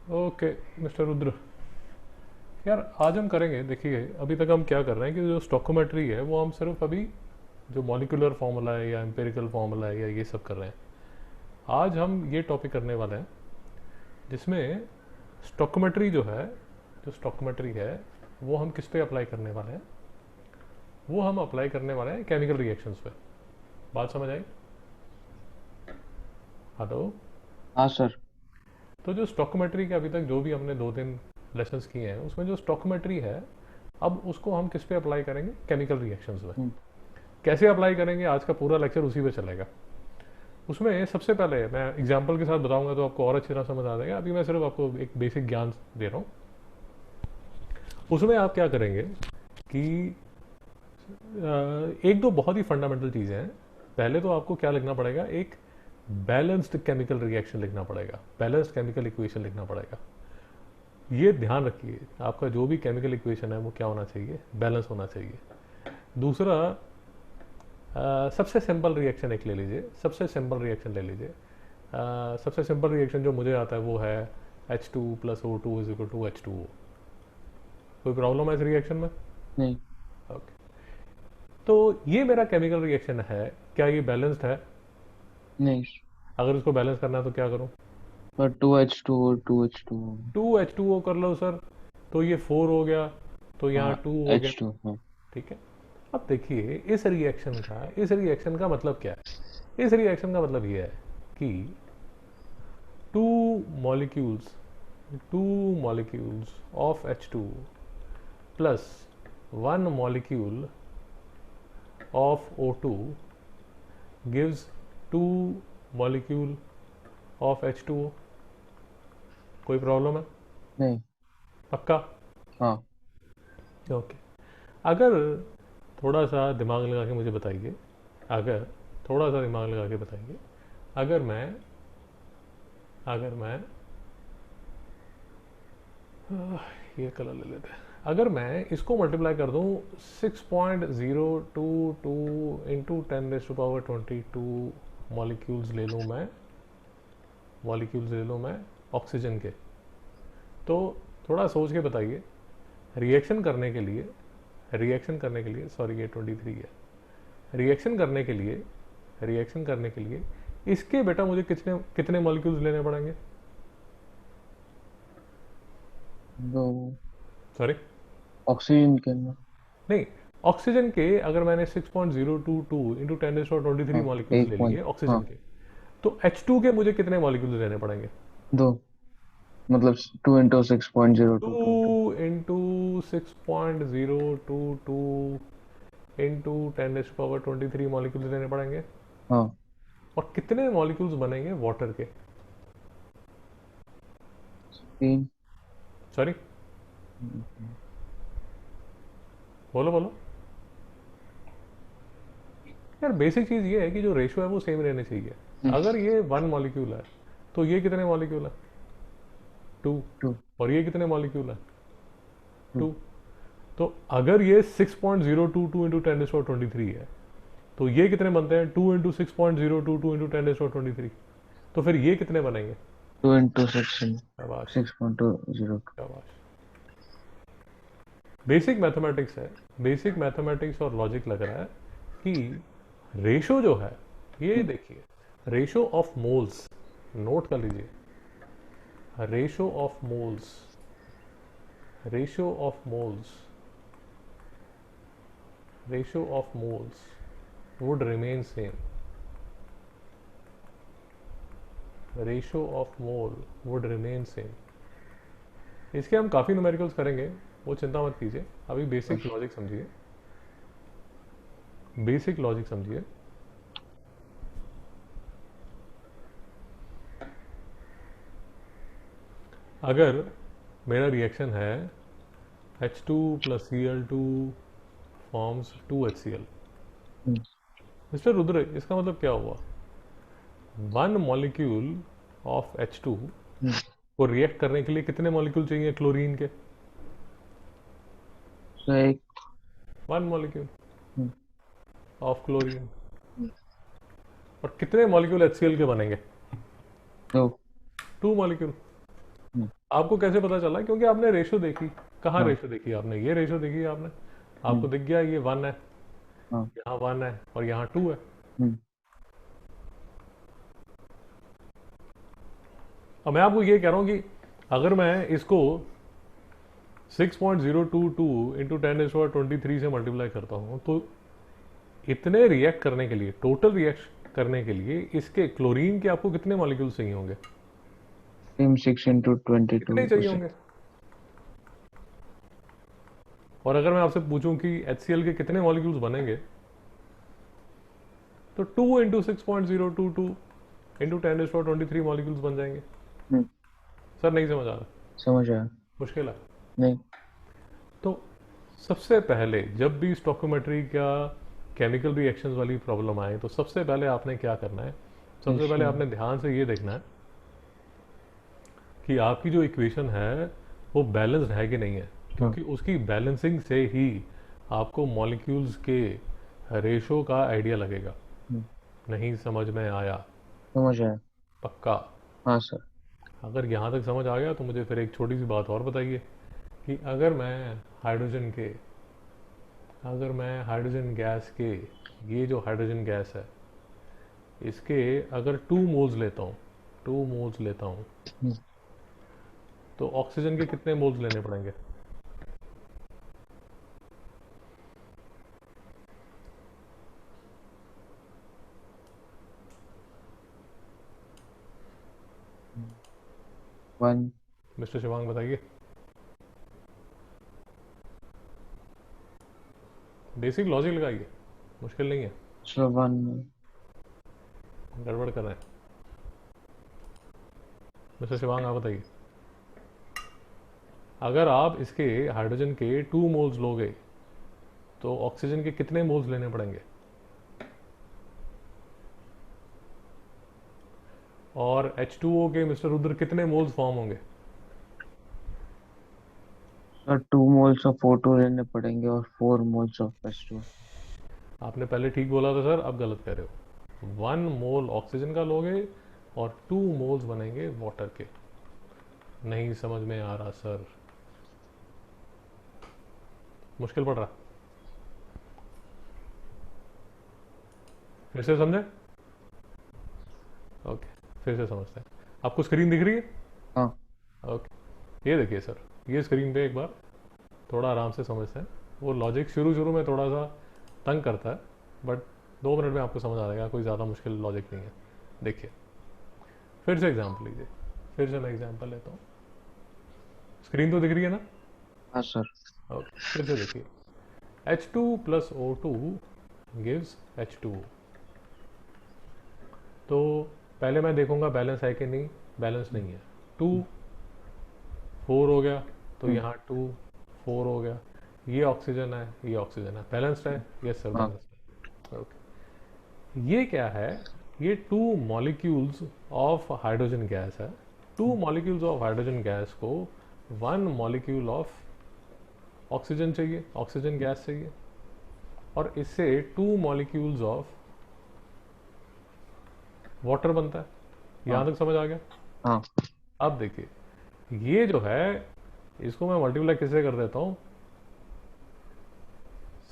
Okay mister Rudra, यार आज हम करेंगे, देखिए अभी तक हम क्या कर रहे हैं कि जो स्टोकोमेट्री है वो हम सिर्फ अभी जो मॉलिक्यूलर फार्मूला है या एम्पेरिकल फार्मूला है या ये सब कर रहे हैं। आज हम ये टॉपिक करने वाले हैं जिसमें स्टोकोमेट्री जो है, जो स्टोकोमेट्री है वो हम किस पे अप्लाई करने वाले हैं। वो हम अप्लाई करने वाले हैं केमिकल रिएक्शंस पे। बात समझ आई? हेलो। हाँ सर। तो जो स्टोकोमेट्री के अभी तक जो भी हमने 2 3 लेसन्स किए हैं उसमें जो स्टोकोमेट्री है, अब उसको हम किस पे अप्लाई करेंगे? केमिकल रिएक्शंस में। हम्म, कैसे अप्लाई करेंगे, आज का पूरा लेक्चर उसी पे चलेगा। उसमें सबसे पहले मैं एग्जांपल के साथ बताऊंगा तो आपको और अच्छी तरह समझ आ जाएगा। अभी मैं सिर्फ आपको एक बेसिक ज्ञान दे रहा हूँ। उसमें आप क्या करेंगे कि एक दो बहुत ही फंडामेंटल चीज़ें हैं। पहले तो आपको क्या लिखना पड़ेगा, एक बैलेंस्ड केमिकल रिएक्शन लिखना पड़ेगा, बैलेंस्ड केमिकल इक्वेशन लिखना पड़ेगा। ये ध्यान रखिए, आपका जो भी केमिकल इक्वेशन है वो क्या होना चाहिए, बैलेंस होना चाहिए। दूसरा, सबसे सिंपल रिएक्शन एक ले लीजिए, सबसे सिंपल रिएक्शन ले लीजिए। सबसे सिंपल रिएक्शन जो मुझे आता है वो है H2 plus O2 is equal to H2O। कोई प्रॉब्लम है इस रिएक्शन में? नहीं। ओके। तो ये मेरा केमिकल रिएक्शन है, क्या ये बैलेंस्ड है? नहीं। अगर इसको बैलेंस करना है तो क्या करूं? पर 2H2 और 2H2। 2H2O कर लो सर, तो ये 4 हो गया, तो यहाँ हाँ 2 हो गया। H2 हाँ। ठीक है। अब देखिए इस रिएक्शन का मतलब क्या है? इस रिएक्शन का मतलब ये है कि two molecules two molecules of H2 plus one molecule of O2 gives two molecule of H2O। कोई प्रॉब्लम है? नहीं। पक्का? हाँ। ओके। अगर थोड़ा सा दिमाग लगा के मुझे बताइए, अगर थोड़ा सा दिमाग लगा के बताइए, अगर मैं अगर मैं ये कलर ले लेते हैं। अगर मैं इसको मल्टीप्लाई कर दूं 6.022 इंटू 10⁻²² मॉलिक्यूल्स ले लूं मैं, मॉलिक्यूल्स ले लूं मैं ऑक्सीजन के, तो थोड़ा सोच के बताइए, रिएक्शन करने के लिए सॉरी ये 23 है। रिएक्शन करने के लिए रिएक्शन करने के लिए इसके बेटा मुझे कितने कितने मॉलिक्यूल्स लेने पड़ेंगे? दो। सॉरी, ऑक्सीजन के अंदर। नहीं, ऑक्सीजन के अगर मैंने 6.022 इंटू 10⁻23 हाँ मॉलिक्यूल्स एक ले पॉइंट। लिए ऑक्सीजन हाँ के, तो H2 के मुझे कितने मॉलिक्यूल्स लेने पड़ेंगे? दो। मतलब 2 into 6.022 two. 2 into 6.022 into 10⁻23 molecules लेने पड़ेंगे। हाँ और कितने मॉलिक्यूल्स बनेंगे वाटर के? तीन। सॉरी, बोलो बोलो। यार बेसिक चीज़ ये है कि जो रेशो है वो सेम रहने चाहिए। अगर ये 1 मॉलिक्यूल है तो ये कितने मॉलिक्यूल है? 2। टू। और ये कितने मॉलिक्यूल है? टू। 2। तो अगर ये 6.022 इंटू 10⁻23 है तो ये कितने बनते हैं? 2 इंटू 6.022 इंटू 10⁻23। तो फिर ये कितने बनेंगे? 2 into 6। शाबाश, 6.202। शाबाश। बेसिक मैथमेटिक्स है, बेसिक मैथमेटिक्स और लॉजिक लग रहा है कि रेशो जो है, ये देखिए, रेशो ऑफ मोल्स, नोट कर लीजिए, ratio of moles, ratio of moles, ratio of moles would remain same. Ratio of mole would remain same. इसके हम काफ़ी न्यूमेरिकल्स करेंगे, वो चिंता मत कीजिए। अभी बेसिक लॉजिक समझिए, बेसिक लॉजिक समझिए। अगर मेरा रिएक्शन है H2 plus Cl2 forms 2HCl, mister Rudra इसका मतलब क्या हुआ? 1 मॉलिक्यूल ऑफ H2 को रिएक्ट करने के लिए कितने मॉलिक्यूल चाहिए क्लोरीन के? तो एक। 1 मॉलिक्यूल ऑफ क्लोरीन। और कितने मॉलिक्यूल HCl के बनेंगे? दो। 2 मॉलिक्यूल। हम्म, आपको कैसे पता चला? क्योंकि आपने रेशो देखी। कहाँ हाँ। रेशो देखी आपने? ये रेशो देखी आपने, आपको हम्म, दिख गया ये 1 है, हाँ। यहाँ 1 है और यहाँ 2 है। हम्म, अब मैं आपको ये कह रहा हूँ कि अगर मैं इसको 6.022 इंटू 10⁻23 से मल्टीप्लाई करता हूँ तो इतने रिएक्ट करने के लिए, टोटल रिएक्ट करने के लिए इसके क्लोरीन के आपको कितने मॉलिक्यूल चाहिए होंगे? सेम 6 into 22 कितने चाहिए उसे। होंगे? और अगर मैं आपसे पूछूं कि HCl के कितने मॉलिक्यूल्स बनेंगे, तो 2 into 6.022 इंटू 10⁻23 मॉलिक्यूल्स बन जाएंगे। हम्म, सर नहीं समझ आ रहा? समझ आया। मुश्किल है? नहीं। तो सबसे पहले जब भी स्टोकियोमेट्री का केमिकल रिएक्शंस वाली प्रॉब्लम आए तो सबसे पहले आपने क्या करना है? सबसे पहले रेशियो। आपने ध्यान से ये देखना है कि आपकी जो इक्वेशन है वो बैलेंस्ड है कि नहीं है, हाँ। क्योंकि उसकी बैलेंसिंग से ही आपको मॉलिक्यूल्स के रेशो का आइडिया लगेगा। हम्म, नहीं समझ में आया? समझ आया। पक्का? हाँ सर। अगर यहाँ तक समझ आ गया तो मुझे फिर एक छोटी सी बात और बताइए कि हाइड्रोजन के अगर मैं हाइड्रोजन गैस के, ये जो हाइड्रोजन गैस है इसके अगर 2 मोल्स लेता हूँ, 2 मोल्स लेता हूँ, हम्म, तो ऑक्सीजन के कितने मोल्स लेने पड़ेंगे? 1। मिस्टर शिवांग बताइए। बेसिक लॉजिक लगाइए, मुश्किल नहीं है। सर 1। गड़बड़ कर रहे हैं। मिस्टर शिवांग आप बताइए, अगर आप इसके हाइड्रोजन के 2 मोल्स लोगे तो ऑक्सीजन के कितने मोल्स लेने पड़ेंगे? और H2O के मिस्टर रुद्र कितने मोल्स फॉर्म होंगे? सर 2 moles ऑफ O2 लेने पड़ेंगे और 4 moles ऑफ H2। आपने पहले ठीक बोला था सर, अब गलत कह रहे हो। 1 मोल ऑक्सीजन का लोगे और 2 मोल्स बनेंगे वाटर के। नहीं समझ में आ रहा सर? मुश्किल पड़ रहा? फिर से समझे? ओके, फिर से समझते हैं। आपको स्क्रीन दिख रही है? हाँ। ओके, ये देखिए सर, ये स्क्रीन पे एक बार थोड़ा आराम से समझते हैं। वो लॉजिक शुरू शुरू में थोड़ा सा तंग करता है, बट 2 मिनट में आपको समझ आ जाएगा, कोई ज़्यादा मुश्किल लॉजिक नहीं है। देखिए, फिर से एग्जाम्पल लीजिए, फिर से मैं एग्जाम्पल लेता हूँ। स्क्रीन तो दिख रही है ना? हाँ सर। ओके, फिर से देखिए, H2 + O2 गिव्स H2O। तो पहले मैं देखूंगा बैलेंस है कि नहीं। बैलेंस नहीं है। 2 4 हो गया, तो हम्म, यहाँ 2 4 हो गया। ये ऑक्सीजन है, ये ऑक्सीजन है, बैलेंस्ड है? यस सर, हाँ। बैलेंस्ड है। ओके, ये क्या है? ये 2 मॉलिक्यूल्स ऑफ हाइड्रोजन गैस है। 2 मॉलिक्यूल्स ऑफ हाइड्रोजन गैस को 1 मॉलिक्यूल ऑफ ऑक्सीजन चाहिए, ऑक्सीजन गैस चाहिए, और इससे 2 मॉलिक्यूल्स ऑफ वाटर बनता है। हाँ। यहां तक समझ आ गया? हाँ। अब देखिए, ये जो है इसको मैं मल्टीप्लाई किससे कर देता हूँ?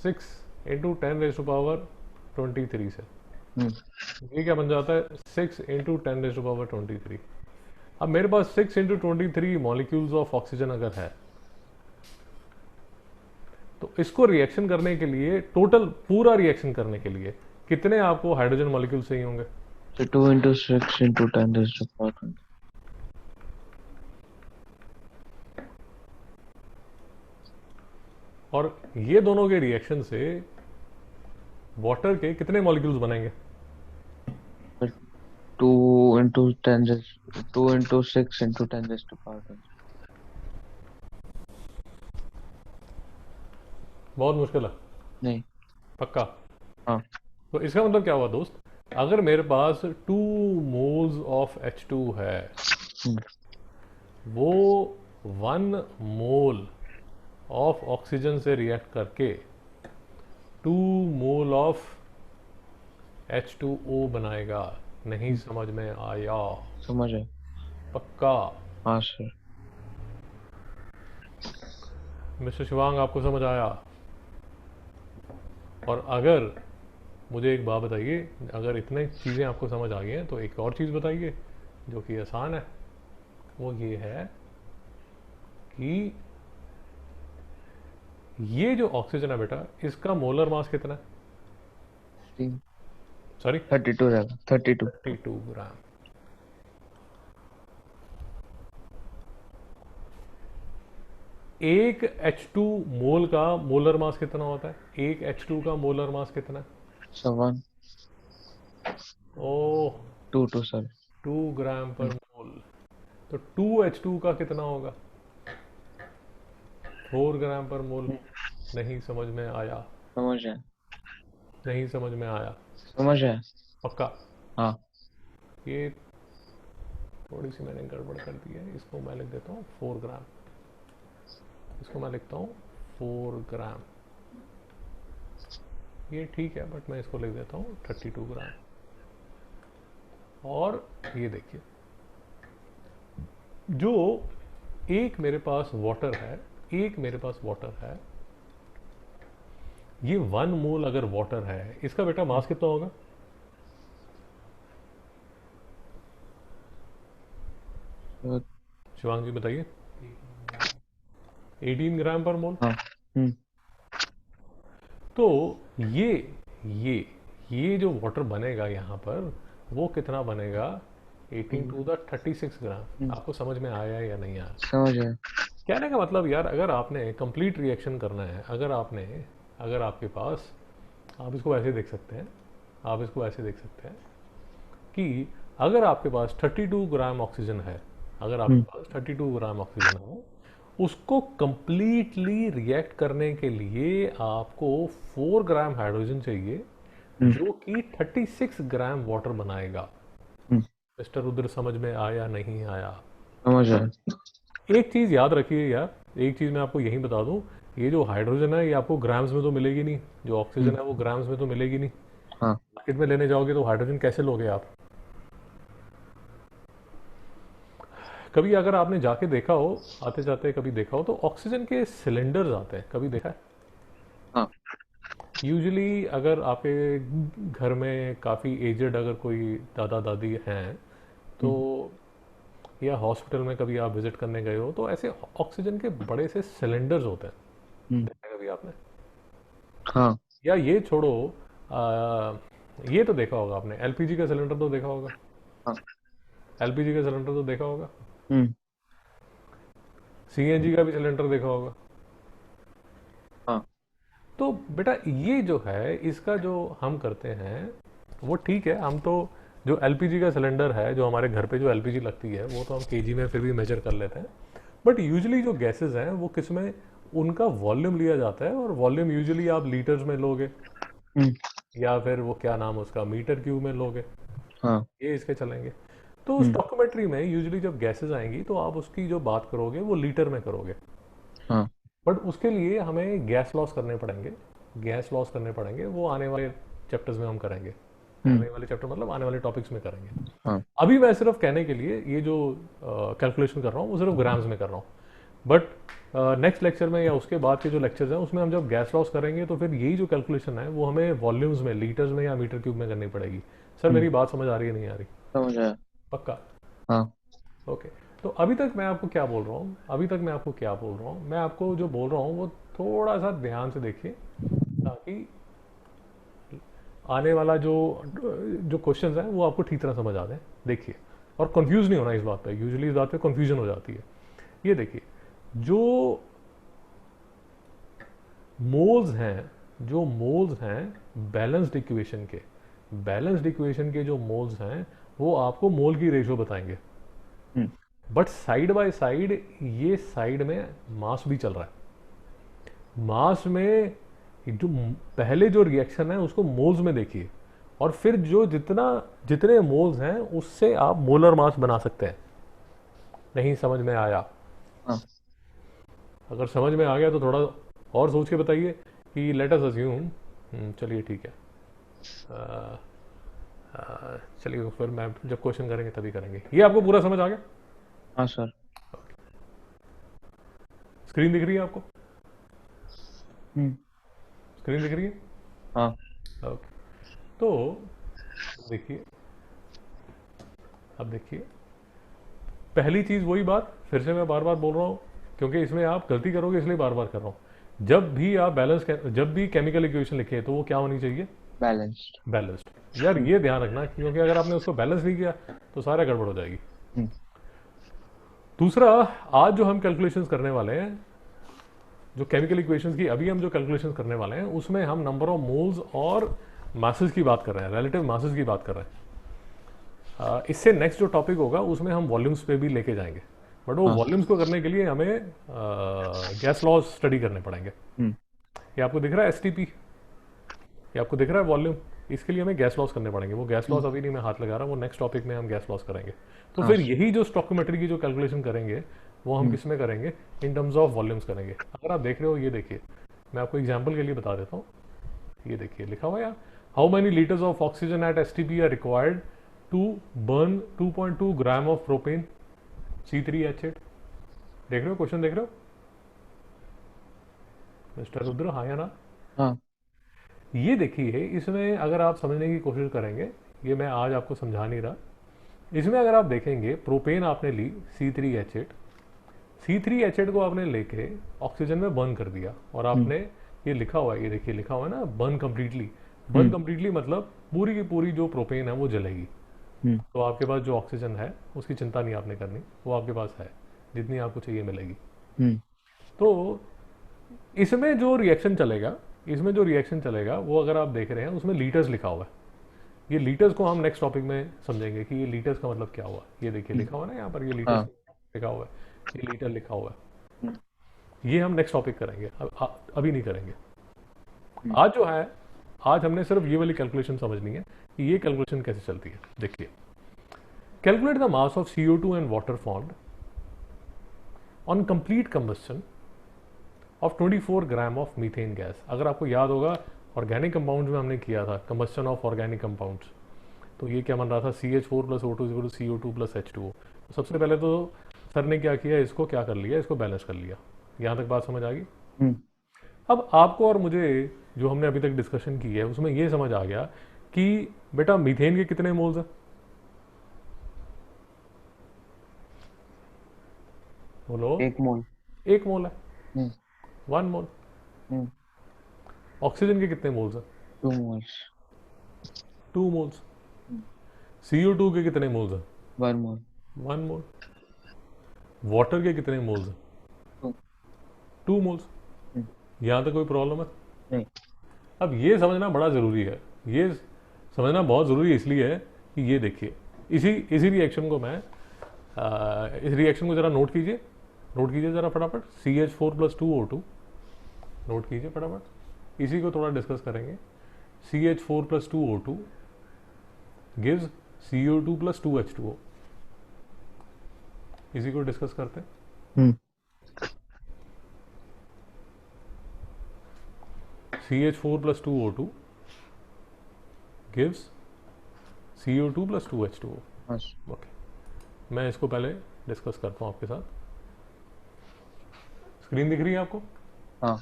6 × 10⁻23 से। हम्म, ये क्या बन जाता है? 6 × 10⁻23। अब मेरे पास 6 × 23 मॉलिक्यूल्स ऑफ ऑक्सीजन अगर है, तो इसको रिएक्शन करने के लिए, टोटल पूरा रिएक्शन करने के लिए कितने आपको हाइड्रोजन मॉलिक्यूल चाहिए होंगे? तो 2 into 6 into 10⁻²। और ये दोनों के रिएक्शन से वाटर के कितने मॉलिक्यूल्स बनेंगे? 2 into 6 into 10⁻²। बहुत मुश्किल है? नहीं। पक्का? हाँ। तो इसका मतलब क्या हुआ दोस्त? अगर मेरे पास 2 मोल्स ऑफ H2 है, हम्म, वो 1 मोल ऑफ ऑक्सीजन से रिएक्ट करके 2 मोल ऑफ H2O बनाएगा। नहीं हम्म, समझ में आया? समझ आया। पक्का? हाँ सर। मिस्टर शिवांग, आपको समझ आया? और अगर मुझे एक बात बताइए, अगर इतने चीज़ें आपको समझ आ गई हैं तो एक और चीज़ बताइए जो कि आसान है। वो ये है कि ये जो ऑक्सीजन है बेटा, इसका मोलर मास कितना है? सॉरी, 32 रहेगा, 32। 32 ग्राम। एक H2 मोल का मोलर मास कितना होता है? एक H2 का मोलर मास कितना है? 1 ओह, 2 सर। 2 ग्राम पर मोल। तो 2H2 का कितना होगा? 4 ग्राम पर मोल। नहीं समझ में आया? समझ है। नहीं समझ में आया? समझ है। पक्का? हाँ। ये थोड़ी सी मैंने गड़बड़ कर दी है, इसको मैं लिख देता हूँ 4 ग्राम। इसको मैं लिखता हूँ 4 ग्राम। ये ठीक है, बट मैं इसको लिख देता हूँ 32 ग्राम। और ये देखिए, जो एक मेरे पास वाटर है, एक मेरे पास वाटर है, ये 1 मोल अगर वाटर है, इसका बेटा मास कितना होगा? तो, शिवांग जी बताइए। 18 ग्राम पर मोल। हाँ। हम्म। तो ये ये ये जो वाटर बनेगा यहाँ पर, वो कितना बनेगा? 18 टू द 36 ग्राम। आपको समझ में आया या नहीं आया? समझ है। कहने का मतलब यार, अगर आपने कंप्लीट रिएक्शन करना है, अगर आपके पास, आप इसको ऐसे देख सकते हैं, आप इसको ऐसे देख सकते हैं कि अगर आपके पास 32 ग्राम ऑक्सीजन है, अगर आपके हम्म। पास 32 ग्राम ऑक्सीजन है, उसको कंप्लीटली रिएक्ट करने के लिए आपको 4 ग्राम हाइड्रोजन चाहिए, हम्म। जो कि 36 ग्राम वाटर बनाएगा। हम्म। मिस्टर रुद्र, समझ में आया नहीं आया? समझ है। एक चीज़ याद रखिए यार, एक चीज़ मैं आपको यहीं बता दूं, ये जो हाइड्रोजन है ये आपको ग्राम्स में तो मिलेगी नहीं, जो ऑक्सीजन हम्म। है वो ग्राम्स में तो मिलेगी नहीं। हाँ। मार्केट में लेने जाओगे तो हाइड्रोजन कैसे लोगे आप? कभी अगर आपने जाके देखा हो, आते जाते कभी देखा हो, तो ऑक्सीजन के सिलेंडर्स आते हैं, कभी देखा है? हाँ। यूजुअली अगर आपके घर में काफ़ी एजेड अगर कोई दादा दादी हैं, तो हम्म। या हॉस्पिटल में कभी आप विजिट करने गए हो, तो ऐसे ऑक्सीजन के बड़े से सिलेंडर्स होते हैं। हम्म। देखा है कभी आपने? हाँ। या ये छोड़ो, ये तो देखा होगा आपने, एलपीजी का सिलेंडर तो देखा होगा। हाँ। एलपीजी का सिलेंडर तो देखा होगा। हम्म। सीएनजी का भी सिलेंडर देखा होगा। हाँ। तो बेटा ये जो है, इसका जो हम करते हैं वो ठीक है, हम तो जो एलपीजी का सिलेंडर है, जो हमारे घर पे जो एलपीजी लगती है, वो तो हम केजी में फिर भी मेजर कर लेते हैं। बट यूजुअली जो गैसेस हैं वो किस में, उनका वॉल्यूम लिया जाता है, और वॉल्यूम यूजुअली आप लीटर्स में लोगे, हम्म। या फिर वो क्या नाम उसका, मीटर क्यूब में लोगे। हाँ। ये इसके चलेंगे। तो हम्म। स्टॉकियोमेट्री में यूजुअली जब गैसेस आएंगी तो आप उसकी जो बात करोगे वो लीटर में करोगे। हाँ। बट उसके लिए हमें गैस लॉस करने पड़ेंगे। गैस लॉस करने पड़ेंगे, वो आने वाले चैप्टर्स में हम करेंगे। हम्म। आने वाले चैप्टर मतलब आने वाले टॉपिक्स में करेंगे। हाँ। अभी मैं सिर्फ कहने के लिए ये जो कैलकुलेशन कर रहा हूँ वो सिर्फ ग्राम्स में कर रहा हूँ। बट नेक्स्ट लेक्चर में या उसके बाद के जो लेक्चर्स हैं उसमें हम जब गैस लॉस करेंगे तो फिर यही जो कैलकुलेशन है वो हमें वॉल्यूम्स में, लीटर्स में या मीटर क्यूब में करनी पड़ेगी। सर हम्म। मेरी बात समझ आ रही है नहीं आ रही? समझ है। पक्का? हाँ। ओके। तो अभी तक मैं आपको क्या बोल रहा हूँ, अभी तक मैं आपको क्या बोल रहा हूँ, मैं आपको जो बोल रहा हूँ वो थोड़ा सा ध्यान से देखिए, ताकि आने वाला जो जो क्वेश्चंस हैं वो आपको ठीक तरह समझ आ जाए। देखिए, और कंफ्यूज नहीं होना इस बात पे, यूजुअली इस बात पे कंफ्यूजन हो जाती है। ये देखिए, जो मोल्स हैं, जो मोल्स हैं बैलेंस्ड इक्वेशन के, बैलेंस्ड इक्वेशन के जो मोल्स हैं वो आपको मोल की रेशियो बताएंगे। हम्म। बट साइड बाय साइड ये साइड में मास भी चल रहा है। मास में जो पहले जो रिएक्शन है उसको मोल्स में देखिए, और फिर जो जितना जितने मोल्स हैं उससे आप मोलर मास बना सकते हैं। नहीं समझ में आया? हाँ। अगर समझ में आ गया तो थोड़ा और सोच के बताइए कि लेट अस अज्यूम, चलिए ठीक है, चलिए फिर मैं जब क्वेश्चन करेंगे तभी करेंगे। ये आपको पूरा समझ आ गया? हाँ सर। स्क्रीन दिख रही है आपको? हम्म। स्क्रीन दिख रही है? हाँ। ओके। तो देखिए, अब देखिए, पहली चीज वही बात, फिर से मैं बार बार बोल रहा हूँ क्योंकि इसमें आप गलती करोगे, इसलिए बार बार कर रहा हूँ। जब भी आप जब भी केमिकल इक्वेशन लिखे तो वो क्या होनी चाहिए? बैलेंस्ड। बैलेंस्ड। यार ये ध्यान रखना, क्योंकि अगर आपने उसको बैलेंस नहीं किया तो सारा गड़बड़ हो जाएगी। हम्म। दूसरा, आज जो हम कैलकुलेशंस करने वाले हैं, जो केमिकल इक्वेशंस की अभी हम जो कैलकुलेशंस करने वाले हैं, उसमें हम नंबर ऑफ मोल्स और मासेस की बात कर रहे हैं, रिलेटिव मासेस की बात कर रहे हैं। इससे नेक्स्ट जो टॉपिक होगा उसमें हम वॉल्यूम्स पे भी लेके जाएंगे, बट वो हाँ। वॉल्यूम्स को करने के लिए हमें गैस लॉज स्टडी करने पड़ेंगे। हम्म। ये आपको दिख रहा है एसटीपी, ये आपको दिख रहा है वॉल्यूम, इसके लिए हमें गैस लॉस करने पड़ेंगे। वो गैस लॉस अभी नहीं मैं हाथ लगा रहा, वो नेक्स्ट टॉपिक में हम गैस लॉस करेंगे। तो हाँ। फिर यही जो स्टॉकियोमेट्री की जो कैलकुलेशन करेंगे वो हम किस में करेंगे? इन टर्म्स ऑफ वॉल्यूम्स करेंगे। अगर आप देख रहे हो, ये देखिए, मैं आपको एग्जाम्पल के लिए बता देता हूँ। ये देखिए लिखा हुआ है, how many litres of oxygen at STP are required to burn 2.2 gram of propane C3H8। देख रहे हो क्वेश्चन, देख रहे हो मिस्टर रुद्र? हाँ या ना? हाँ। ये देखिए, इसमें अगर आप समझने की कोशिश करेंगे, ये मैं आज आपको समझा नहीं रहा, इसमें अगर आप देखेंगे प्रोपेन आपने ली C3H8, C3H8 को आपने लेके ऑक्सीजन में बर्न कर दिया और आपने ये लिखा हुआ है, ये देखिए लिखा हुआ है ना, बर्न कंप्लीटली। बर्न कंप्लीटली मतलब पूरी की पूरी जो प्रोपेन है वो जलेगी। तो आपके पास जो ऑक्सीजन है उसकी चिंता नहीं आपने करनी, वो आपके पास है, जितनी आपको चाहिए मिलेगी। तो इसमें जो रिएक्शन चलेगा, इसमें जो रिएक्शन चलेगा वो अगर आप देख रहे हैं उसमें लीटर्स लिखा हुआ है। ये लीटर्स को हम नेक्स्ट टॉपिक में समझेंगे कि ये लीटर्स का मतलब क्या हुआ। ये देखिए लिखा हुआ है ना यहाँ पर, ये लीटर्स हाँ। लिखा हुआ है, ये लीटर लिखा हुआ है। ये हम नेक्स्ट टॉपिक करेंगे, अभी नहीं करेंगे। आज जो है, आज हमने सिर्फ ये वाली कैलकुलेशन समझनी है कि ये कैलकुलेशन कैसे चलती है। देखिए, calculate the mass of CO2 and water formed on complete combustion of 24 gram of methane gas. अगर आपको याद होगा, ऑर्गेनिक कंपाउंड्स में हमने किया था कंबस्शन ऑफ ऑर्गेनिक कंपाउंड्स, तो ये क्या बन रहा था? CH4 plus O2 CO2 plus H2O। तो सबसे पहले तो सर ने क्या किया, इसको क्या कर लिया, इसको बैलेंस कर लिया। यहाँ तक बात समझ आ गई? अब आपको और मुझे जो हमने अभी तक डिस्कशन की है उसमें ये समझ आ गया कि बेटा मीथेन के कितने मोल्स हैं? बोलो। 1 मोल। 1 मोल है, 1 मोल। ऑक्सीजन के कितने मोल्स हैं? 2 मोल्स। 2 मोल्स। CO2 के कितने मोल्स हैं? 1 मोल। 1 मोल। वाटर के कितने मोल्स हैं? 2। 2 मोल्स। यहां तक कोई प्रॉब्लम है? नहीं। अब ये समझना बड़ा ज़रूरी है, ये समझना बहुत ज़रूरी इसलिए है कि ये देखिए, इसी रिएक्शन को मैं इस रिएक्शन को ज़रा नोट कीजिए ज़रा फटाफट। CH4 प्लस 2O2 नोट कीजिए फटाफट, इसी को थोड़ा डिस्कस करेंगे। CH4 plus 2O2 gives CO2 plus 2H2O। इसी को डिस्कस करते हैं। CH4 plus 2O2 gives CO2 plus 2H2O। Okay, मैं इसको पहले डिस्कस करता हूँ आपके साथ। स्क्रीन दिख रही है आपको? हाँ।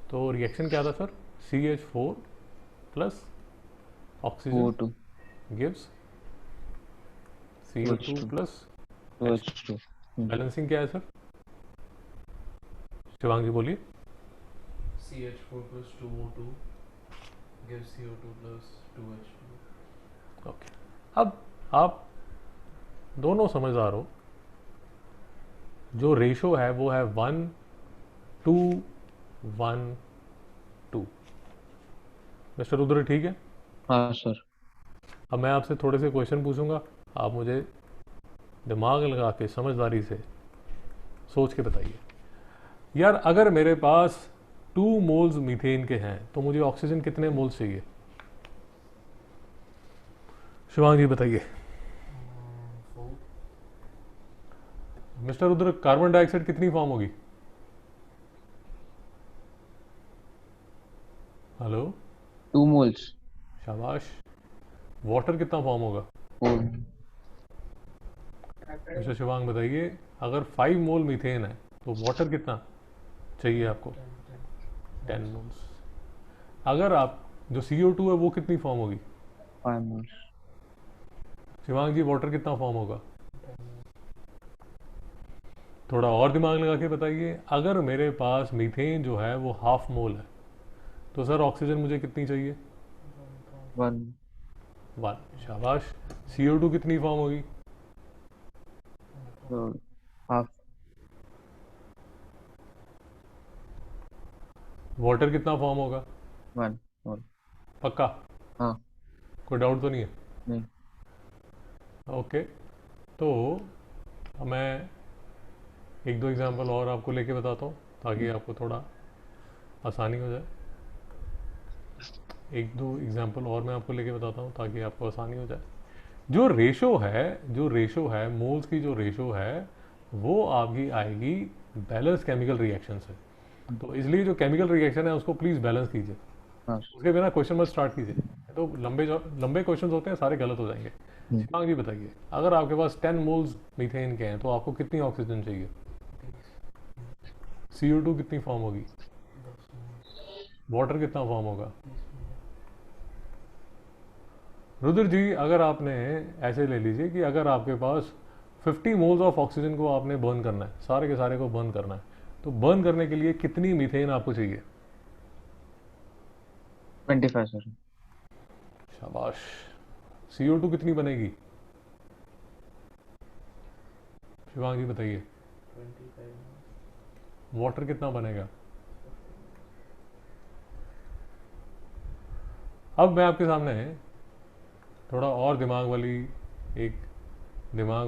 तो रिएक्शन क्या था sir? CH4 plus oxygen O2 gives CO2 plus H2। Balancing क्या है सर? शिवांग जी बोलिए। CH4 plus 2O2 gives CO2 plus 2H2। Okay, अब आप दोनों समझदार हो, जो रेशो है वो है 1:1:2। मिस्टर रुद्र ठीक है? हाँ सर। अब मैं आपसे थोड़े से क्वेश्चन पूछूंगा, आप मुझे दिमाग लगा के समझदारी से सोच के बताइए। यार अगर मेरे पास 2 मोल्स मीथेन के हैं तो मुझे ऑक्सीजन कितने मोल्स चाहिए? शिवांग जी बताइए। 4। मिस्टर रुद्र, कार्बन डाइऑक्साइड कितनी फॉर्म होगी? हेलो? 2 मोल्स। शाबाश। वाटर कितना फॉर्म होगा? 4। मिस्टर शिवांग बताइए, अगर 5 मोल मीथेन है तो वाटर कितना? चाहिए आपको 10 मोल्स। अगर आप जो CO2 है वो कितनी फॉर्म होगी 5 moles. शिवांग जी? वाटर कितना फॉर्म होगा? थोड़ा और दिमाग लगा के बताइए। अगर मेरे पास मीथेन जो है वो हाफ मोल है तो सर ऑक्सीजन मुझे कितनी चाहिए? 1. 1। शाबाश। CO2 कितनी फॉर्म होगी? So half. वाटर कितना फॉर्म होगा? 1 mole. पक्का? हाँ. कोई डाउट तो नहीं है? नहीं. ओके। तो मैं एक दो एग्जांपल और आपको लेके बताता हूँ ताकि आपको थोड़ा आसानी हो जाए। एक दो एग्जांपल और मैं आपको लेके बताता हूँ ताकि आपको आसानी हो जाए। जो रेशो है मोल्स की, जो रेशो है वो आपकी आएगी बैलेंस केमिकल रिएक्शन से। तो इसलिए जो केमिकल रिएक्शन है उसको प्लीज़ बैलेंस कीजिए, हाँ. उसके बिना क्वेश्चन मत स्टार्ट कीजिए। तो लंबे क्वेश्चन होते हैं, सारे गलत हो जाएंगे। हम्म। शिवांग जी बताइए, अगर आपके पास 10 मोल्स मीथेन के हैं तो आपको कितनी ऑक्सीजन चाहिए? CO2 कितनी फॉर्म होगी? वाटर कितना फॉर्म होगा? रुद्र जी, अगर आपने ऐसे ले लीजिए कि अगर आपके पास 50 मोल्स ऑफ ऑक्सीजन को आपने बर्न करना है, सारे के सारे को बर्न करना है, तो बर्न करने के लिए कितनी मीथेन आपको चाहिए? 25 sir. शाबाश। CO2 कितनी बनेगी? शिवांग जी बताइए। 25 वाटर कितना बनेगा? अब मैं आपके सामने थोड़ा और दिमाग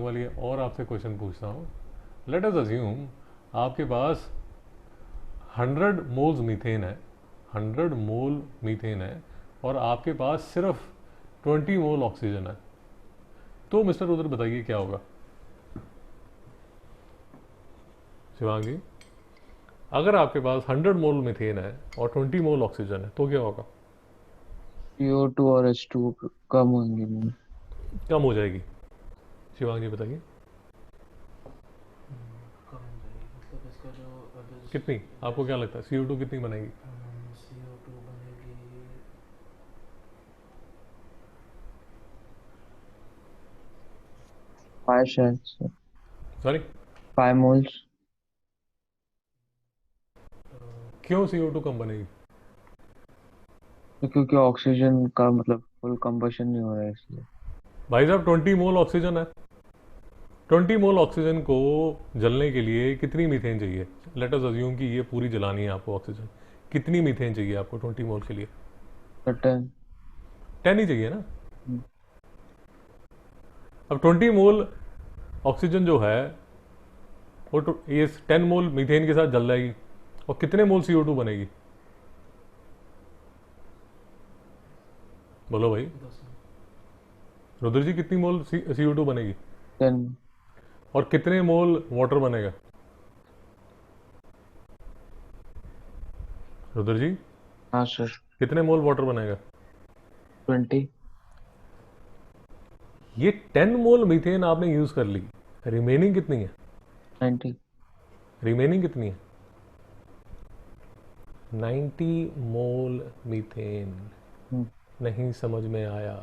वाली और आपसे क्वेश्चन पूछता हूँ। लेट अस अज्यूम आपके पास 100 मोल्स मीथेन है, 100 मोल मीथेन है और आपके पास सिर्फ 20 मोल ऑक्सीजन है, तो मिस्टर रुद्र बताइए क्या होगा? शिवांग जी, अगर आपके पास 100 मोल मीथेन है और 20 मोल ऑक्सीजन है तो क्या होगा? CO2 और H2 कम होंगे नहीं. कम हो जाएगी। शिवांग जी बताइए कम हो जाएगी, मतलब इसका जो अगर कितनी, आपको क्या लगता है CO2 कितनी बनेगी? CO2 बनेगी 5 शायद sir. Sorry, 5 moles. क्यों CO2 कम बनेगी? तो क्योंकि ऑक्सीजन का मतलब फुल कंबशन नहीं हो रहा है इसलिए. भाई साहब 20 मोल ऑक्सीजन है, 20 मोल ऑक्सीजन को जलने के लिए कितनी मीथेन चाहिए? लेट अस अज्यूम कि ये पूरी जलानी है आपको ऑक्सीजन, कितनी मीथेन चाहिए आपको 20 मोल के लिए? तो 10. 10 ही चाहिए ना। हम्म. अब 20 मोल ऑक्सीजन जो है वो ये 10 मोल मीथेन के साथ जल जाएगी और कितने मोल CO2 बनेगी? बोलो भाई 10 रुद्र जी, कितनी मोल CO2 बनेगी 10. और कितने मोल वाटर बनेगा? रुद्र जी, हाँ सर. कितने मोल वाटर बनेगा? 20. ये 10 मोल मीथेन आपने यूज कर ली, रिमेनिंग कितनी है? 90. रिमेनिंग कितनी है? 90 मोल मीथेन। हम्म. नहीं समझ में आया?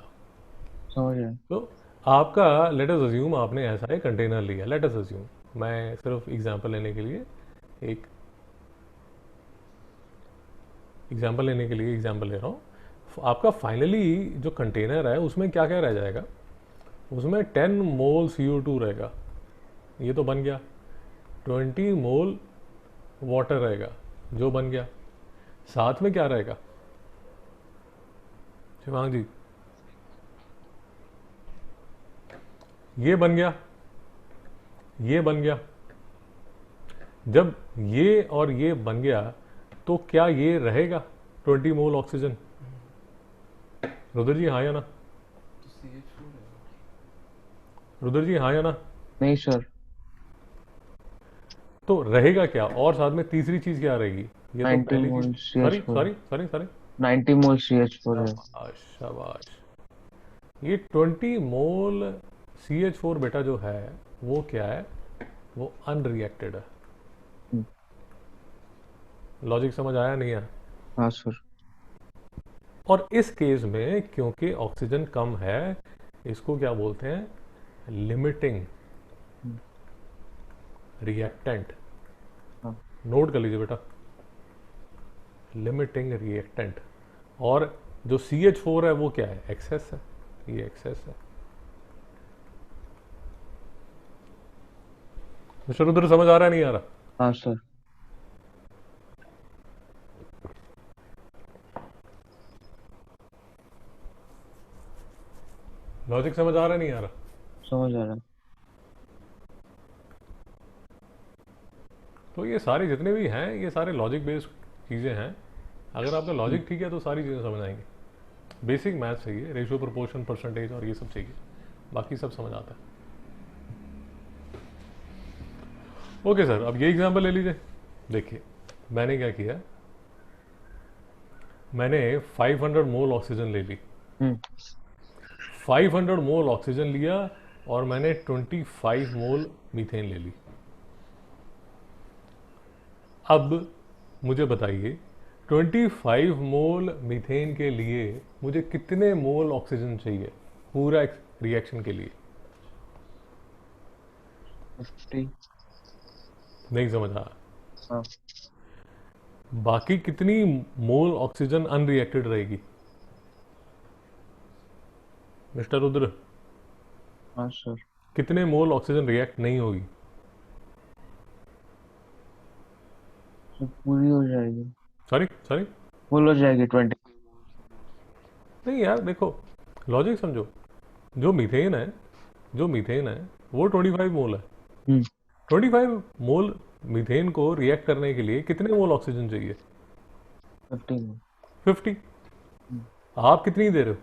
समझ रहे. तो आपका लेट अस अज्यूम आपने ऐसा एक कंटेनर लिया, लेट अस अज्यूम, मैं सिर्फ एग्जांपल लेने के लिए एक एग्जांपल ले रहा हूँ। आपका फाइनली जो कंटेनर है उसमें क्या क्या रह जाएगा? उसमें 10 मोल CO2 रहेगा, ये तो बन गया। 20 मोल वाटर रहेगा जो बन गया। साथ में क्या रहेगा शिवांग जी? ये बन गया, ये बन गया। जब ये और ये बन गया तो क्या ये रहेगा 20 मोल ऑक्सीजन? रुद्र जी हाँ या ना? तो CH4 है। रुद्र जी हाँ या ना? नहीं सर. तो रहेगा क्या? और साथ में तीसरी चीज क्या रहेगी? ये तो 90 पहली चीज। moles sorry CH4. Sorry sorry sorry 90 moles CH4 है. शाबाश शाबाश। ये 20 मोल CH4 बेटा जो है वो क्या है? वो अनरिएक्टेड है। हम्म. लॉजिक समझ आया नहीं आया? हाँ सर। और इस केस में क्योंकि ऑक्सीजन कम है, इसको क्या बोलते हैं? Limiting reactant. हाँ नोट कर लीजिए बेटा, लिमिटिंग रिएक्टेंट। और जो CH4 है वो क्या है? एक्सेस है, ये एक्सेस है। मिस्टर रुद्र समझ आ रहा है नहीं आ रहा? हाँ सर। लॉजिक समझ आ रहा है नहीं आ रहा? समझ आ रहा है। तो ये सारे जितने भी हैं ये सारे लॉजिक बेस्ड चीज़ें हैं। अगर आपका लॉजिक ठीक है तो सारी चीज़ें समझ आएंगी। बेसिक मैथ चाहिए, रेशियो, प्रोपोर्शन, परसेंटेज और ये सब चाहिए, बाकी सब समझ आता है। ओके सर, अब ये एग्जांपल ले लीजिए। देखिए मैंने क्या किया, मैंने 500 मोल ऑक्सीजन ले ली। हम्म 500 मोल ऑक्सीजन लिया और मैंने 25 मोल मीथेन ले ली। अब मुझे बताइए 25 मोल मीथेन के लिए मुझे कितने मोल ऑक्सीजन चाहिए पूरा रिएक्शन के लिए? 50। नहीं समझ आया? हाँ बाकी कितनी मोल ऑक्सीजन अनरिएक्टेड रहेगी मिस्टर रुद्र? हाँ सर। कितने मोल ऑक्सीजन रिएक्ट नहीं होगी? तो पूरी हो जाएगी, सॉरी सॉरी, फुल हो जाएगी 20। नहीं यार देखो, लॉजिक समझो। जो मीथेन है, जो मीथेन है वो 25 मोल है। हम्म 25 मोल मीथेन को रिएक्ट करने के लिए कितने मोल ऑक्सीजन चाहिए? 50 में। 50। आप कितनी दे रहे हो?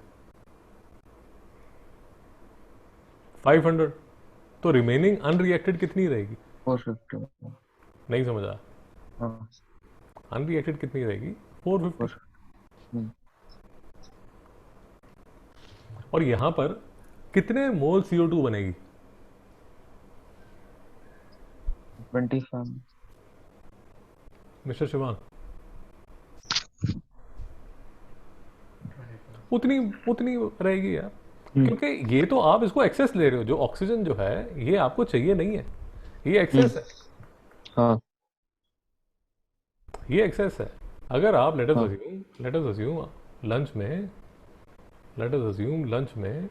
500। तो रिमेनिंग अनरिएक्टेड कितनी रहेगी? 450 में। नहीं समझ आया? हाँ अनरिएक्टेड कितनी रहेगी? 450। 4। हम्म और यहां पर कितने मोल CO2 बनेगी? 25 में। मिस्टर शिवांग, 25। उतनी उतनी रहेगी यार, हम्म क्योंकि ये तो आप इसको एक्सेस ले रहे हो। जो ऑक्सीजन जो है ये आपको चाहिए नहीं है, ये एक्सेस है। हाँ ये एक्सेस है। अगर आप लेट अस हाँ assume, let us assume lunch में, लेट अस अज्यूम लंच में,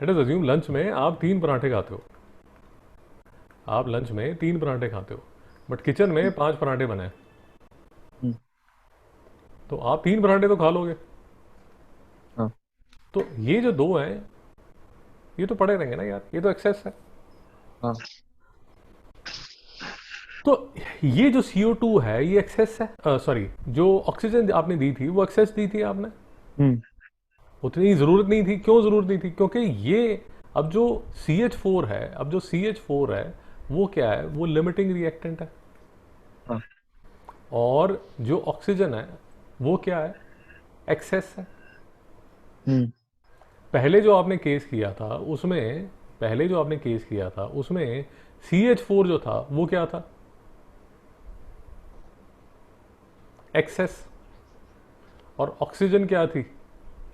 लेट अस अज्यूम लंच में आप 3 पराठे खाते हो। आप लंच में 3 पराठे खाते हो, बट किचन में 5 पराठे बने हैं। हम्म, तो आप 3 पराठे तो खा लोगे। हाँ तो ये जो 2 हैं ये तो पड़े रहेंगे ना यार, ये तो एक्सेस है। हाँ तो ये जो CO2 है ये एक्सेस है। सॉरी, जो ऑक्सीजन आपने दी थी वो एक्सेस दी थी आपने, हम्म उतनी ज़रूरत नहीं थी। क्यों ज़रूरत नहीं थी? क्योंकि ये अब जो CH4 है, अब जो CH4 है वो क्या है? वो लिमिटिंग रिएक्टेंट है। हाँ और जो ऑक्सीजन है वो क्या है? एक्सेस है। हम्म पहले जो आपने केस किया था उसमें, पहले जो आपने केस किया था उसमें CH4 जो था वो क्या था? एक्सेस। और ऑक्सीजन क्या थी?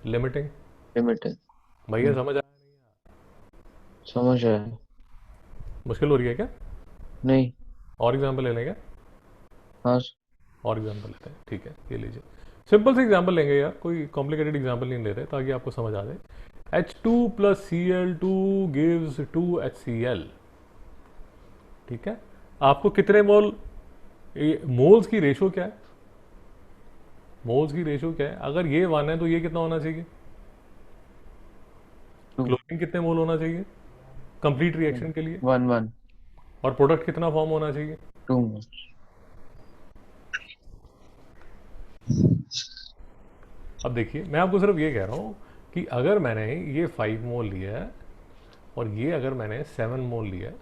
लिमिटिंग। लिमिटेड। भैया समझ आया? समझ आया। मुश्किल हो रही है क्या? नहीं। और एग्जांपल ले लेंगे? हाँ और एग्जांपल लेते हैं, ठीक है ये लीजिए। सिंपल से एग्जांपल लेंगे यार, कोई कॉम्प्लिकेटेड एग्जांपल नहीं ले रहे, ताकि आपको समझ आ जाए। H2 + Cl2 gives 2HCl। ठीक है, आपको कितने मोल, मोल्स की रेशो क्या है? मोल्स की रेशो क्या है? अगर ये 1 है तो ये कितना होना चाहिए? 2। क्लोरीन कितने मोल होना चाहिए कंप्लीट रिएक्शन के लिए? 1 1 और प्रोडक्ट कितना फॉर्म होना चाहिए? 2 में। अब देखिए मैं आपको सिर्फ ये कह रहा हूँ कि अगर मैंने ये 5 मोल लिया है और ये अगर मैंने 7 मोल लिया है,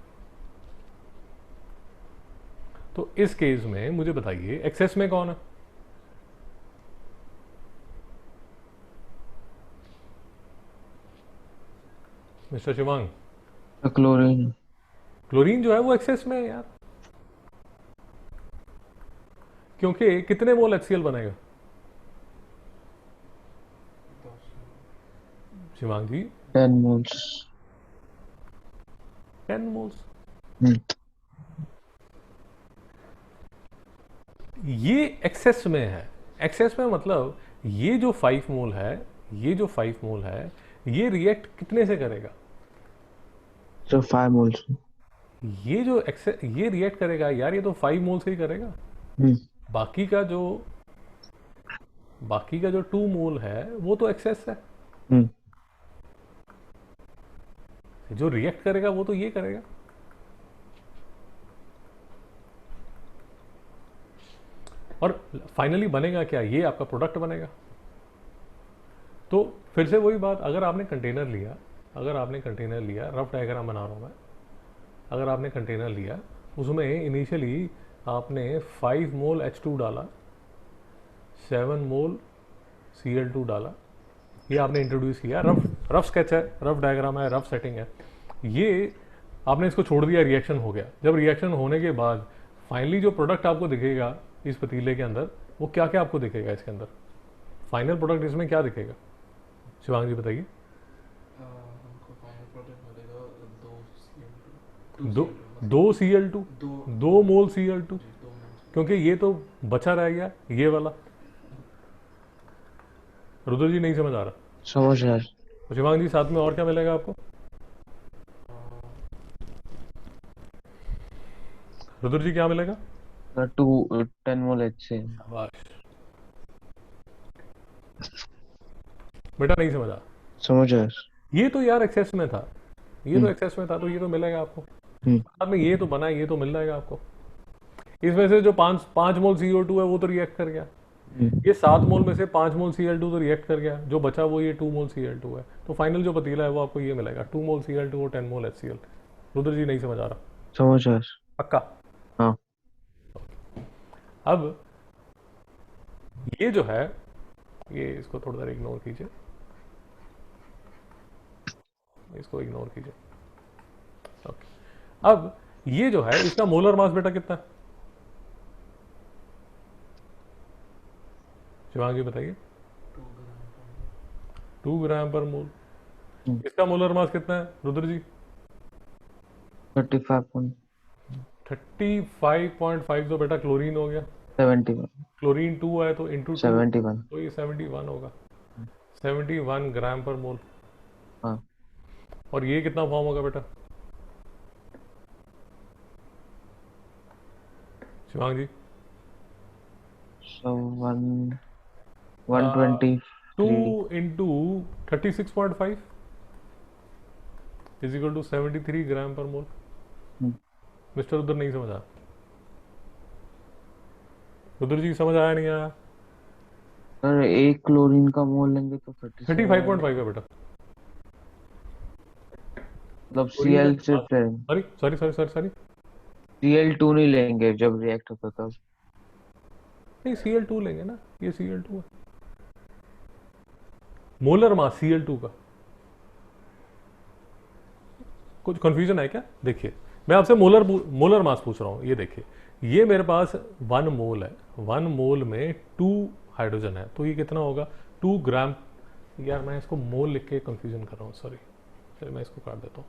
तो इस केस में मुझे बताइए एक्सेस में कौन है? Mister Shivang, chlorine. क्लोरीन जो है वो एक्सेस में है यार। क्योंकि कितने मोल HCl बनेगा 10 शिवांग जी? 10 moles. 10 मोल्स। ये एक्सेस में है। एक्सेस में मतलब ये जो 5 मोल है, ये जो 5 मोल है, ये रिएक्ट कितने से करेगा? So 5 moles. ये जो एक्सेस, ये रिएक्ट करेगा यार, ये तो 5 मोल से ही करेगा। Hmm. बाकी का जो बाकी का जो 2 मोल है वो तो एक्सेस है। Hmm. जो रिएक्ट करेगा वो तो ये करेगा। और फाइनली बनेगा क्या? ये आपका प्रोडक्ट बनेगा। तो फिर से वही बात, अगर आपने कंटेनर लिया, रफ डायग्राम बना रहा हूं मैं, अगर आपने कंटेनर लिया, उसमें इनिशियली आपने 5 मोल H2 डाला, 7 मोल Cl2 डाला, ये आपने इंट्रोड्यूस किया। रफ स्केच है, रफ डायग्राम है, रफ सेटिंग है। ये आपने इसको छोड़ दिया, रिएक्शन हो गया। जब रिएक्शन होने के बाद फाइनली जो प्रोडक्ट आपको दिखेगा इस पतीले के अंदर, वो क्या क्या आपको दिखेगा इसके अंदर? फाइनल प्रोडक्ट इसमें क्या दिखेगा? शिवांग जी बताइए। हमको फाइनल प्रोडक्ट मिलेगा दो Cl2, 2 मोल Cl2, 2 मोल्स। क्योंकि ये तो बचा रह गया, ये वाला। रुद्र जी नहीं समझ आ रहा? समझ यार. तो शिवांग जी साथ में और क्या मिलेगा आपको? रुद्र जी क्या मिलेगा? 10 mole HCl. बेटा नहीं समझा? समझ यार. ये तो यार एक्सेस में था, ये तो एक्सेस में था, तो ये तो मिलेगा आपको। बाद में ये तो बना, ये तो मिल जाएगा आपको। इसमें से जो 5 मोल CO2 है वो तो रिएक्ट कर गया। ये 7 मोल में से 5 मोल Cl2 तो रिएक्ट कर गया, जो बचा वो ये 2 मोल Cl2 है। तो फाइनल जो पतीला है वो आपको ये मिलेगा, 2 मोल Cl2 और 10 मोल HCl। रुद्र जी नहीं समझ आ रहा? समझ यार. पक्का? हाँ. अब ये जो है, ये इसको थोड़ा सा इग्नोर कीजिए, इसको इग्नोर कीजिए। ओके, अब ये जो है, इसका मोलर मास बेटा कितना है? शिवांगी बताइए। 2 ग्राम पर मोल। इसका मोलर मास कितना है रुद्र जी? 35.71. 35.5 तो बेटा क्लोरीन हो गया। क्लोरीन 2 है तो इंटू 2 71. तो ये 71 होगा। 71 ग्राम पर मोल। हाँ. और ये कितना फॉर्म होगा बेटा Shivang ji? So 120. 2 into 36.5 is equal to 73 gram पर मोल। मिस्टर रुद्र नहीं समझा? रुद्र जी समझ आया नहीं आया? सर एक क्लोरीन का मोल लेंगे तो 35.5 है बेटा। मतलब Cl सिर्फ sorry sorry sorry sorry sorry Cl2 नहीं लेंगे जब रिएक्ट होता तब. नहीं, Cl2 लेंगे ना, ये Cl2 है। मोलर मास Cl2 का। कुछ कंफ्यूजन है क्या? देखिए, मैं आपसे मोलर मास पूछ रहा हूं। ये देखिए, ये मेरे पास 1 मोल है, 1 मोल में 2 हाइड्रोजन है, तो ये कितना होगा? 2 ग्राम। यार मैं इसको मोल लिख के कंफ्यूजन कर रहा हूँ, सॉरी। चलिए मैं इसको काट देता हूँ।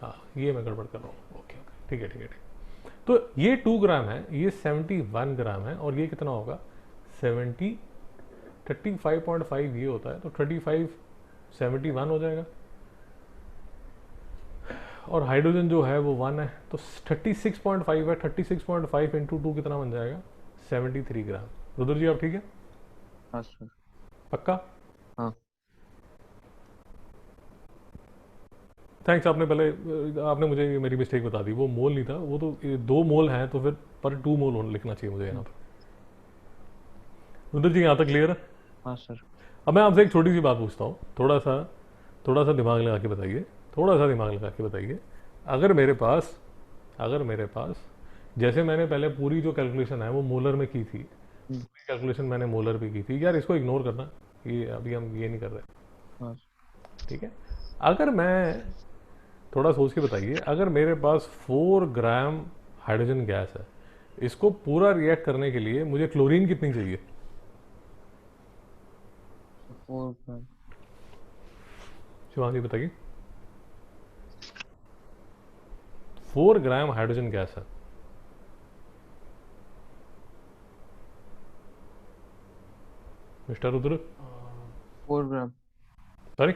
हाँ, ये मैं गड़बड़ कर रहा हूँ। ओके ओके, ठीक है ठीक है ठीक है। तो ये 2 ग्राम है, ये 71 ग्राम है, और ये कितना होगा? 35.5 ये होता है, तो 35 71 हो जाएगा। और हाइड्रोजन जो है वो 1 है, तो 36.5 है। 36.5 इंटू 2 कितना बन जाएगा? 73 ग्राम। रुद्र जी आप ठीक है? हाँ सर. पक्का? हाँ. थैंक्स, आपने मुझे ये मेरी मिस्टेक बता दी। वो मोल नहीं था, वो तो 2 मोल हैं, तो फिर पर 2 मोल लिखना चाहिए मुझे यहाँ पर। रुद्र जी यहाँ तक क्लियर है? हाँ सर. अब मैं आपसे एक छोटी सी बात पूछता हूँ, थोड़ा सा दिमाग लगा के बताइए, थोड़ा सा दिमाग लगा के बताइए। अगर मेरे पास जैसे मैंने पहले पूरी जो कैलकुलेशन है वो मोलर में की थी, पूरी कैलकुलेशन मैंने मोलर पे की थी। यार इसको इग्नोर करना, ये अभी हम ये नहीं कर रहे, हाँ. ठीक है? अगर मैं थोड़ा सोच के बताइए, अगर मेरे पास 4 ग्राम हाइड्रोजन गैस है, इसको पूरा रिएक्ट करने के लिए मुझे क्लोरीन कितनी चाहिए? 4 ग्राम। शिवांगी बताइए। 4 ग्राम हाइड्रोजन गैस है, मिस्टर रुद्र। 4 ग्राम। सॉरी,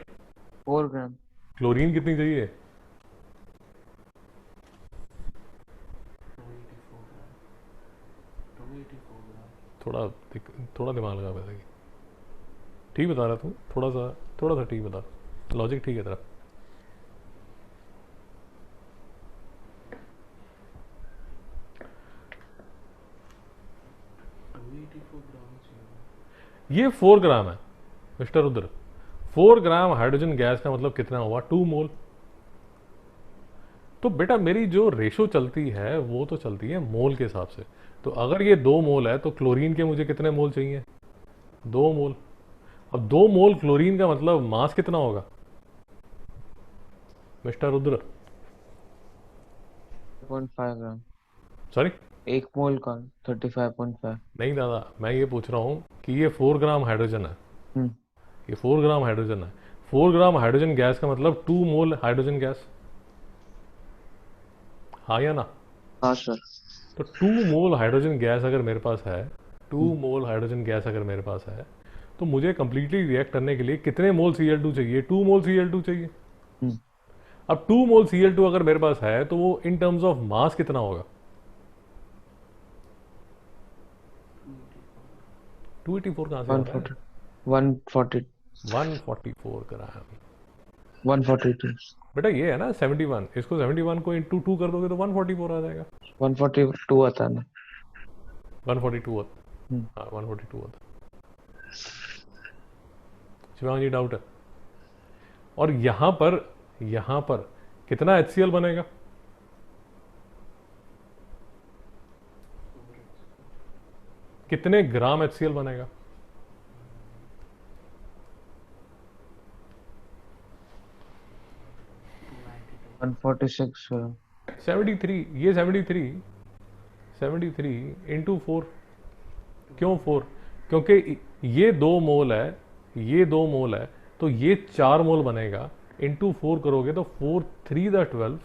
4 ग्राम। क्लोरीन कितनी चाहिए? 284 ग्राम 284 ग्राम थोड़ा दिमाग लगा बताइए। ठीक बता रहा तू, थोड़ा सा ठीक बता, लॉजिक ठीक है तेरा। 284 ग्राम चाहिए। ये 4 ग्राम है mister Rudra. 4 gram hydrogen gas का मतलब कितना हुआ? 2 मोल। तो बेटा मेरी जो रेशो चलती है वो तो चलती है मोल के हिसाब से। तो अगर ये 2 मोल है तो क्लोरीन के मुझे कितने मोल चाहिए? 2 मोल। अब 2 मोल क्लोरीन का मतलब मास कितना होगा मिस्टर रुद्र? 5 ग्राम। सॉरी, 1 मोल का 35.5। नहीं दादा, मैं ये पूछ रहा हूँ कि ये 4 ग्राम हाइड्रोजन है, हम्म। ये 4 ग्राम हाइड्रोजन है। 4 ग्राम हाइड्रोजन गैस का मतलब 2 मोल हाइड्रोजन गैस, हाँ या ना? हाँ सर। तो 2 मोल हाइड्रोजन गैस अगर मेरे पास है, 2 मोल हाइड्रोजन गैस अगर मेरे पास है, तो मुझे कंप्लीटली रिएक्ट करने के लिए कितने मोल Cl2 चाहिए? 2 मोल Cl2 चाहिए। हम्म। अब 2 मोल Cl2 अगर मेरे पास है तो वो इन टर्म्स ऑफ मास कितना होगा? 284 कहाँ से आ रहा है? 140 144 ग्राम। 142 बेटा ये है ना 71, इसको 71 को इंटू 2 कर दोगे तो 144 आ जाएगा। 142 आता है ना। 142 होता, हम्म। हाँ 142 होता। शिवांग जी डाउट है? और यहां पर कितना HCl बनेगा? कितने ग्राम HCl बनेगा? 146 ग्राम। 73। ये 73 इंटू 4। क्यों 4? क्योंकि ये 2 मोल है, ये 2 मोल है, तो ये 4 मोल बनेगा। इंटू 4 करोगे तो 4 3 द 12,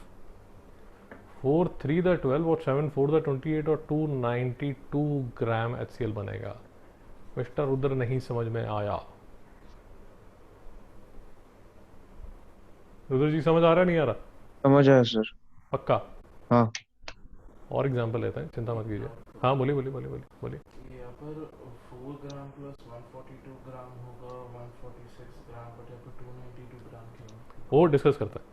4 3 द 12 और 7 4 द 28 और 292 ग्राम HCl बनेगा। मिस्टर रुद्र नहीं समझ में आया? रुद्र जी समझ आ रहा है नहीं आ रहा? समझ आया सर। पक्का? हाँ। और एग्जांपल लेते हैं, चिंता मत कीजिए। हाँ बोलिए बोलिए बोलिए बोलिए बोलिए। यहाँ पर 4 ग्राम प्लस 142 ग्राम होगा 146 ग्राम, बट यहाँ पर 292 ग्राम क्यों? वो डिस्कस करता है।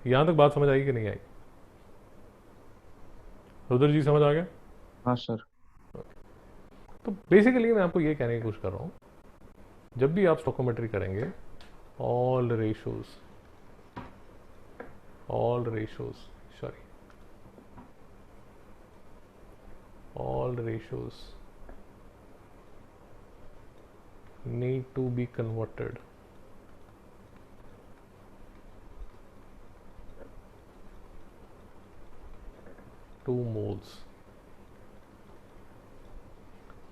यहां तक बात समझ आई कि नहीं आई? रुद्र जी समझ आ गया? हाँ सर। तो बेसिकली मैं आपको ये कहने की कोशिश कर रहा हूँ, जब भी आप स्टोकोमेट्री करेंगे, all ratios need to be converted to moles।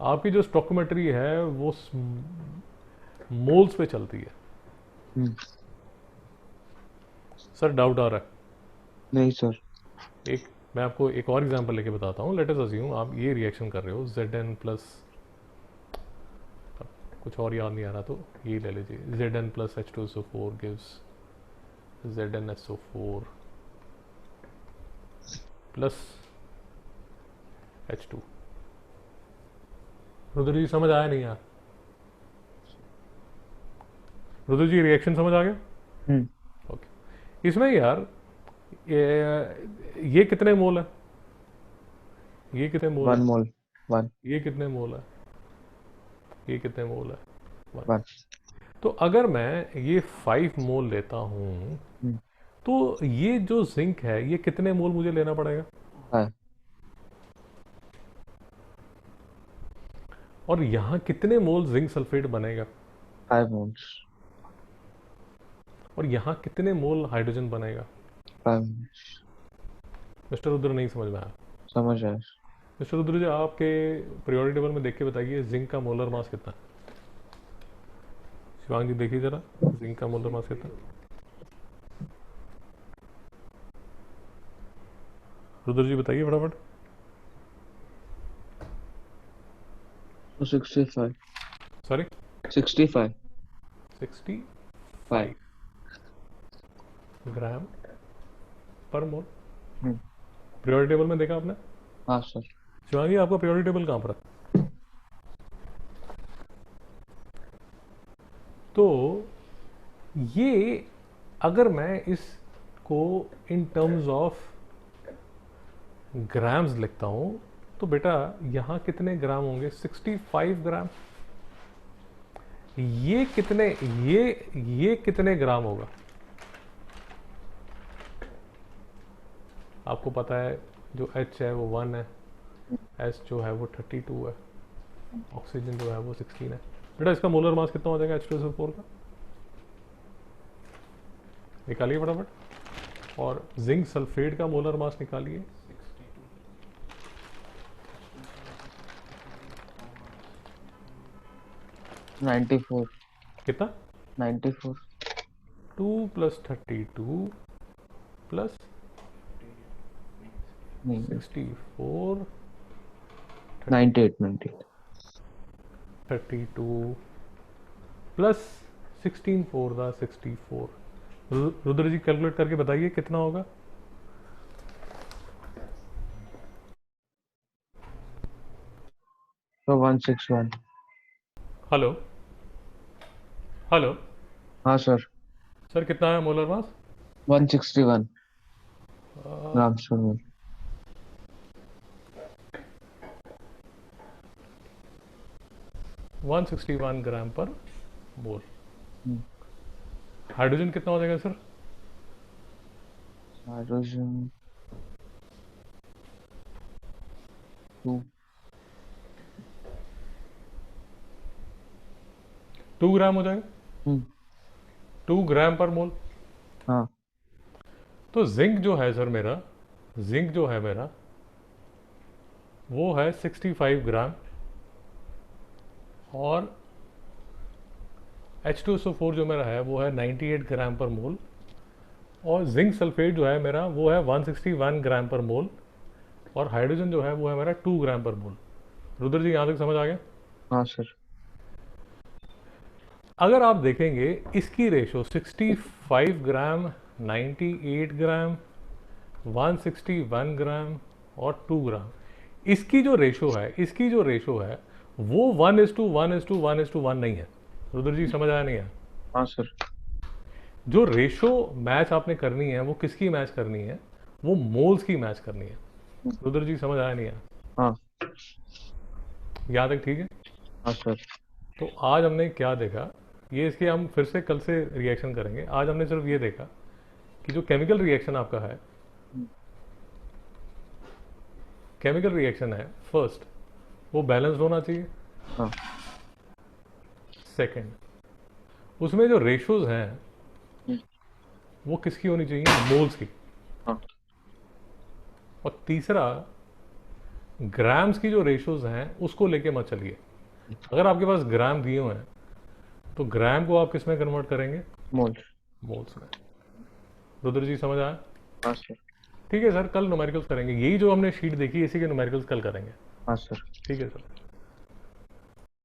आपकी जो स्टोकोमेट्री है वो मोल्स पे चलती है। हम्म। सर डाउट आ रहा है? नहीं सर। मैं आपको एक और एग्जांपल लेके बताता हूँ। लेट अस अज्यूम आप ये रिएक्शन कर रहे हो, Zn प्लस, कुछ और याद नहीं आ रहा तो ये ले लीजिए, Zn plus H2SO4 gives ZnSO4 plus H2। Rudra ji समझ आया नहीं यार? रुद्र जी रिएक्शन समझ आ गया? ओके। इसमें यार ये कितने मोल है? ये कितने मोल 1 है? मोल। 1। ये कितने मोल है? ये कितने मोल है? 1। तो अगर मैं ये 5 मोल लेता हूं तो ये जो जिंक है ये कितने मोल मुझे लेना पड़ेगा? हाँ। और यहां कितने मोल जिंक सल्फेट बनेगा? 5 मोल्स। और यहाँ कितने मोल हाइड्रोजन बनेगा? 5 मिस्टर रुद्र नहीं समझ में आया। समझ आया। मिस्टर रुद्र जी आपके पीरियोडिक टेबल में देख के बताइए जिंक का मोलर मास कितना है? शिवांग जी देखिए जरा, जिंक का मोलर मास कितना है? रुद्र जी बताइए फटाफट। 65 सॉरी 65 65 ग्राम पर मोल। हम्म, पीरियोडिक टेबल में देखा आपने? हाँ सर। शिवांगी आपका पीरियोडिक टेबल कहाँ पर है? तो ये अगर मैं इसको इन टर्म्स ऑफ ग्राम्स लिखता हूं तो बेटा यहां कितने ग्राम होंगे? 65 ग्राम। ये कितने ग्राम होगा? आपको पता है जो H है वो 1 है, S जो है वो 32 है, ऑक्सीजन जो है वो 16 है। बेटा इसका मोलर मास कितना हो जाएगा H2SO4 का? निकालिए फटाफट। और जिंक सल्फेट का मोलर मास निकालिए। 94 कितना? 94 2 + 32 + नहीं 64 98 32 प्लस 16 4 दा 64। रुद्र जी कैलकुलेट करके बताइए कितना होगा? तो 161। हेलो हेलो हाँ सर। सर कितना है मोलर मास? 161 ग्राम पर मोल। 161 ग्राम पर मोल। हम्म, हाइड्रोजन कितना हो जाएगा सर? हाइड्रोजन 2 2 ग्राम हो जाएगा। हम्म, 2 ग्राम पर मोल। हाँ तो जिंक जो है सर मेरा, जिंक जो है मेरा वो है 65 ग्राम और H2SO4 जो मेरा है वो है 98 ग्राम पर मोल और जिंक सल्फेट जो है मेरा वो है 161 ग्राम पर मोल और हाइड्रोजन जो है वो है मेरा 2 ग्राम पर मोल। रुद्र जी यहाँ तक समझ आ गया? हाँ सर। अगर आप देखेंगे इसकी रेशो 65 ग्राम, 98 ग्राम, 161 ग्राम और 2 ग्राम, इसकी जो रेशो है वो 1:1:1:1 नहीं है। रुद्र जी समझ आया नहीं है? हाँ सर। जो रेशो मैच आपने करनी है वो किसकी मैच करनी है? वो मोल्स की मैच करनी है। रुद्र जी समझ आया नहीं है? हाँ यहाँ तक ठीक है? हाँ सर। तो आज हमने क्या देखा, ये इसके हम फिर से कल से रिएक्शन करेंगे। आज हमने सिर्फ ये देखा कि जो केमिकल रिएक्शन आपका है, केमिकल रिएक्शन है, फर्स्ट वो बैलेंस्ड होना चाहिए। हाँ सेकंड उसमें जो रेशोज हैं वो किसकी होनी चाहिए? मोल्स की। हाँ और तीसरा ग्राम्स की जो रेशोज हैं उसको लेके मत चलिए। अगर आपके पास ग्राम दिए हुए हैं तो ग्राम को आप किस में कन्वर्ट करेंगे? मोल। मोल्स में। रुद्र जी समझ आया? हाँ सर। ठीक है सर, कल न्यूमेरिकल्स करेंगे। यही जो हमने शीट देखी इसी के न्यूमेरिकल्स कल करेंगे। हाँ सर। ठीक है सर।